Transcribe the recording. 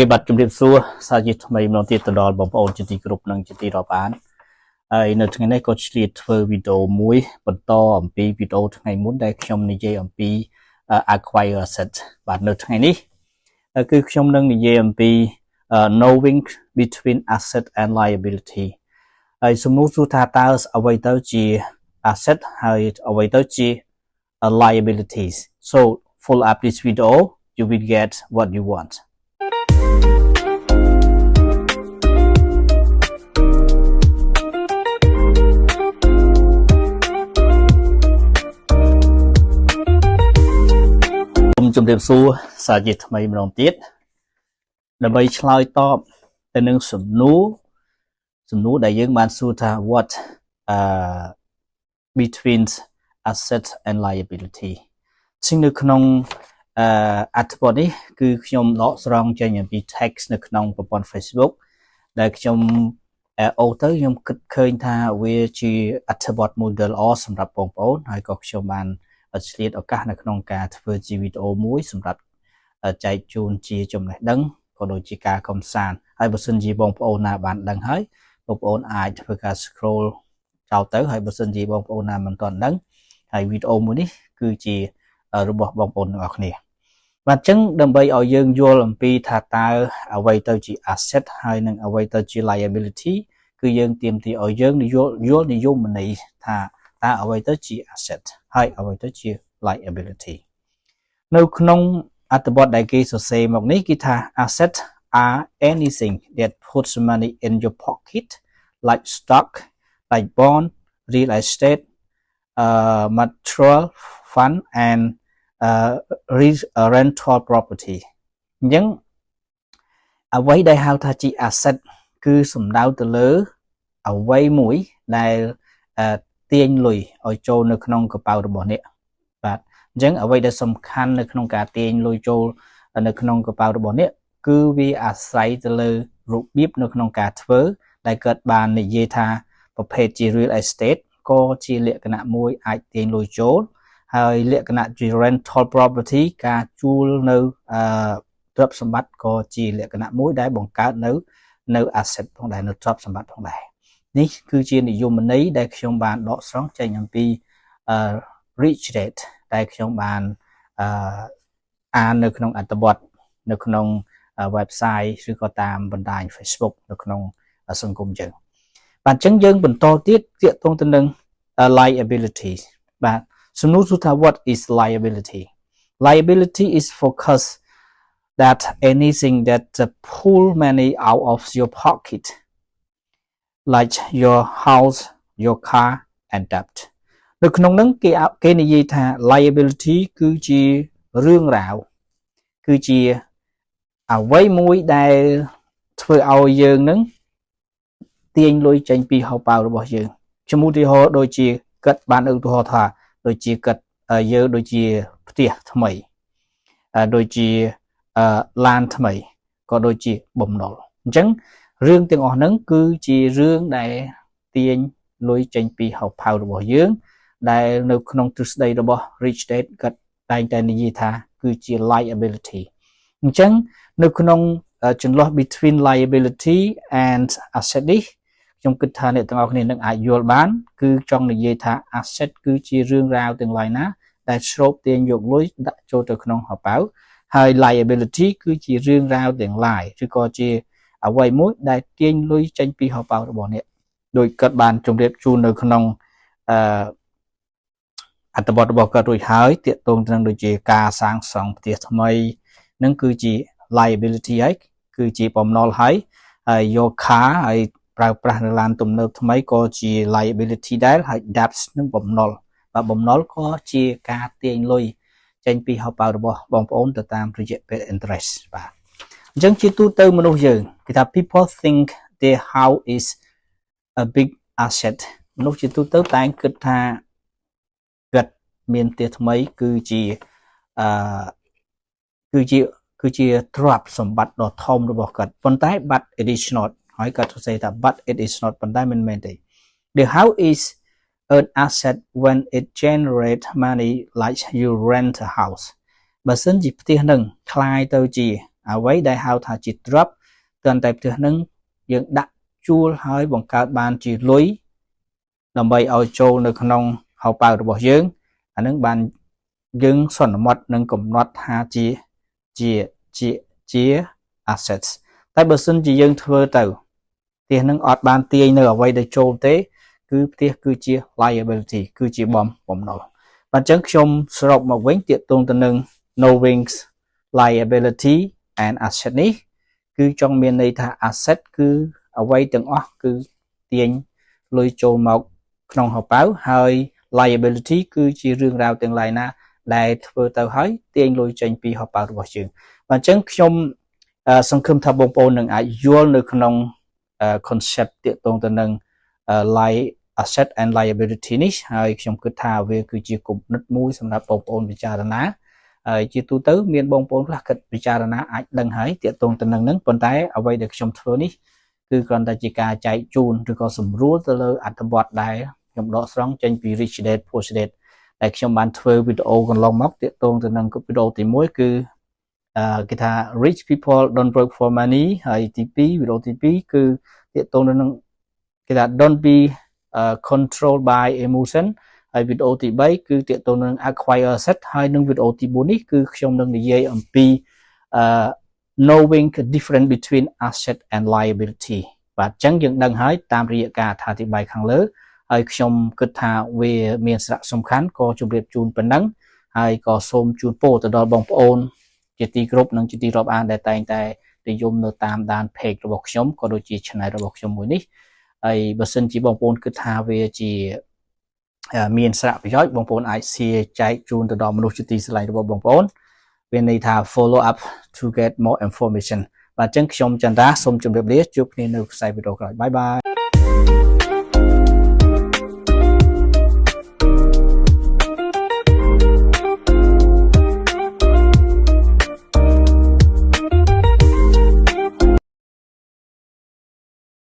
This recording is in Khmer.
គេបាត់ជំរាបសួរសាជាថ្មីម្ដងទៀតទៅដល់បងប្អូនជាទីគោរពនិងជាទីរាប់អានហើយនៅថ្ងៃនេះក៏ឆ្លៀតធ្វើវីដេអូមួយបន្តអំពីវីដេអូថ្ងៃមុនដែលខ្ញុំនិយាយអំពី acquire asset បាទនៅថ្ងៃនេះគឺខ្ញុំនឹងនិយាយអំពី knowing between asset and liability ហើយសំណួរសួរថាតើអ្វីទៅជា asset ហើយអ្វីទៅជា liabilities so follow up this video you will get what you wantជំរាបសួរសាជាថ្មីម្ដងទៀតដើម្បីឆ្លើយតបទៅនឹងសំណួរដែលយើងបានសួរថា what between asset and liability ซึ่งនៅក្នុងអត្ថបទនេះគឺខ្ញុំដកស្រង់ចេញអំពី text នៅក្នុងប្រព័ន្ធ Facebook ដែលខ្ញុំអូទៅខ្ញុំគិតឃើញថាវាជាអត្ថបទមួយដ៏ល្អសម្រាប់បងប្អូនហើយក៏ខ្ញុំបានឆ្លៀតឱកាសនៅក្នុងការធ្វើជាវីដេអូមួយសម្រាប់ចែកជូនជាចំណេះដឹងក៏ដូចជាការកំសាន្តហើយបើសិនជាបងប្អូនណាបានដឹងហើយបងប្អូនអាចធ្វើការ scroll ចោលទៅហើយបើសិនជាបងប្អូនណាមិនទាន់ដឹងហើយវីដេអូមួយនេះគឺជារបស់បងប្អូនទាំងអស់គ្នាបាទអញ្ចឹងដើម្បីឲ្យយើងយល់អំពីថាតើអ្វីទៅជា asset ហើយនិងអ្វីទៅជា liability គឺយើងទាមទារឲ្យយើងយល់និយមន័យថាតើអ្វីទៅជា asset ហើយអ្វីទៅជា liability នៅក្នុងអត្ថបទដែលគេសរសេរមកនេះគឺថា asset are anything that puts money in your pocket like stock like bond real estate mutual fund and rental property អញ្ចឹងអ្វីដែលហៅថាជា asset គឺសំដៅទៅលើអ្វីមួយដែលទាញលុយឲ្យចូលនៅក្នុងកប៉ៅរបស់អ្នកបាទអញ្ចឹងអ្វីដែលសំខាន់នៅក្នុងការទាញលុយចូលនៅក្នុងកប៉ៅរបស់អ្នកគឺវាអាស្រ័យទៅលើរបៀបនៅក្នុងការធ្វើដែលគាត់បាននិយាយថាប្រភេទជា real estate ក៏ជាលក្ខណៈមួយអាចទាញលុយចូលហើយលក្ខណៈជា rental property ការជួលនៅទ្រព្យសម្បត្តិក៏ជាលក្ខណៈមួយដែលបង្កើតនៅ asset ផងដែរនៅទ្រព្យសម្បត្តិផងដែរនេះគឺជានិយមន័យដែលខ្ញុំបានដកស្រង់ចេញអំពី rich dad ដែលខ្ញុំបានអាននៅក្នុងអត្ថបទនៅក្នុង website ឬក៏តាមបណ្ដាញ Facebook នៅក្នុងសង្គមយើងបាទអញ្ចឹងយើងបន្តទៀតទាក់ទងទៅនឹង liability បាទសំណួរថា what is liability liability is focus that anything that pull money out of your pocket like your house your car and debt នៅក្នុងហ្នឹងគេនិយាយថា liability គឺជារឿងរ៉ាវគឺជាអ្វីមួយដែលធ្វើឲ្យយើងនឹងទាញលុយចេញពីហោប៉ៅរបស់យើងខ្ញុំឧទាហរណ៍ដូចជាគិតបានឧទាហរណ៍ថាដូចជាគិតយើងដូចជាផ្ទះថ្មីដូចជាឡានថ្មីក៏ដូចជាបំណុលអញ្ចឹងរឿងទាំងអស់ហ្នឹងគឺជារឿងដែលទាញលុយចេញពីហោប៉ៅរបស់យើងដែលនៅក្នុងទ្រឹស្ដីរបស់ rich dad គាត់តែងតែនិយាយថាគឺជា liability អញ្ចឹងនៅក្នុងចន្លោះ between liability and asset នេះខ្ញុំគិតថាអ្នកទាំងអស់គ្នានឹងអាចយល់បានគឺចង់និយាយថា asset គឺជារឿងរ៉ាវទាំងឡាយណាដែលស្រូបទាញយកលុយដាក់ចូលទៅក្នុងហោប៉ៅហើយ liability គឺជារឿងរ៉ាវទាំងឡាយឬក៏ជាអ្វីមួយដែលទាញលុយចេញពីហោប៉ៅរបស់អ្នកដោយគាត់បានជម្រាបជូននៅក្នុងអត្ថបទរបស់គាត់រួចហើយទាក់ទងនឹងដូចជាការសាងសង់ផ្ទះថ្មីនឹងគឺជា liability ហើយគឺជាបំណុលហើយយក car ហើយប្រើប្រាស់នៅឡានទំនើបថ្មីក៏ជា liability ដែរហើយ debt នឹងបំណុលបាទបំណុលក៏ជាការទាញលុយចេញពីហោប៉ៅរបស់បងប្អូនទៅតាមរយៈពេល interest បាទអញ្ចឹងជាទូទៅមនុស្សយើងគេថា people think their house is a big asset មនុស្សជាទូទៅតែងគិតថាគាត់មានផ្ទះថ្មីគឺជាទ្រព្យសម្បត្តិដ៏ធំរបស់គាត់ប៉ុន្តែ but it is not ហើយគាត់សរសេរថា but it is not ប៉ុន្តែមិនមែនទេ the house is an asset when it generate money like you rent a house បើសិនជាផ្ទះនឹងคล้ายទៅជា អ្វីដែលហៅថាជា drop ទើបតែផ្ទះនឹងយើងដាក់ជួលហើយបង្កើតបានជាលុយដើម្បីឲ្យចូលនៅក្នុងហោប៉ៅរបស់យើងអានឹងបានយើងសន្មត់នឹងកំណត់ថាជា assets តែបើសិនជាយើងធ្វើទៅផ្ទះនឹងអត់បានទាញនៅអ្វីដែលចូលទេគឺផ្ទះគឺជា liability គឺជាបំណុលបាទអញ្ចឹងខ្ញុំសរុបមកវិញទាក់ទងទៅនឹង knowing liability and asset នេះគឺចង់មានន័យថា asset គឺអ្វីទាំងអស់គឺទាញលុយចូលមកក្នុងហោប៉ៅហើយ liability គឺជារឿងរ៉ាវទាំងឡាយណាដែលធ្វើទៅហើយទាញលុយចេញពីហោប៉ៅរបស់យើងបាទអញ្ចឹងខ្ញុំសង្ឃឹមថាបងប្អូននឹងអាចយល់នៅក្នុង concept ទាក់ទងទៅនឹង asset and liability នេះហើយខ្ញុំគិតថាវាគឺជាគំនិតមួយសម្រាប់បងប្អូនពិចារណាហើយជាទូទៅមានបងប្អូនខ្លះគិតពិចារណាអាចដឹងហើយទាក់ទងទៅនឹងប៉ុន្តែអ្វីដែលខ្ញុំធ្វើនេះគឺគ្រាន់តែជាការចែកជូនឬក៏សម្រួលទៅលើអត្ថបទដែលខ្ញុំដកស្រង់ចេញពី Rich Dad Poor Dad ដែលខ្ញុំបានធ្វើវីដេអូកន្លងមកទាក់ទងទៅនឹងវីដេអូទី1គឺគេថា rich people don't work for money ហើយទី2វីដេអូទី2គឺទាក់ទងទៅនឹងគេថា don't be controlled by emotion ហើយវីដេអូទី3គឺទាក់ទងនឹង acquire asset ហើយនឹងវីដេអូទី4នេះគឺខ្ញុំនឹងនិយាយអំពី knowing the difference between asset and liability បាទអញ្ចឹងយើងដឹងហើយតាមរយៈការអធិប្បាយខាងលើហើយខ្ញុំគិតថាវាមានសារៈសំខាន់ក៏ជម្រាបជូនប៉ុណ្ណឹងហើយក៏សូមជូនពរទៅដល់បងប្អូនជាទីគោរពនិងជាទីរាប់អានដែលតែងតែនិយមនៅតាមដាន page របស់ខ្ញុំក៏ដូចជា channel របស់ខ្ញុំមួយនេះហើយបើសិនជាបងប្អូនគិតថាវាជាមានសារៈប្រយោជន៍បងប្អូនអាច share ចែកជូនទៅដល់មនុស្សជាទីស្រឡាញ់របស់បងប្អូនវាន័យថា follow up to get more information បាទអញ្ចឹងខ្ញុំចន្ទរាសូមជម្រាបលាជួបគ្នានៅខ្សែវីដេអូក្រោយបាយបាយ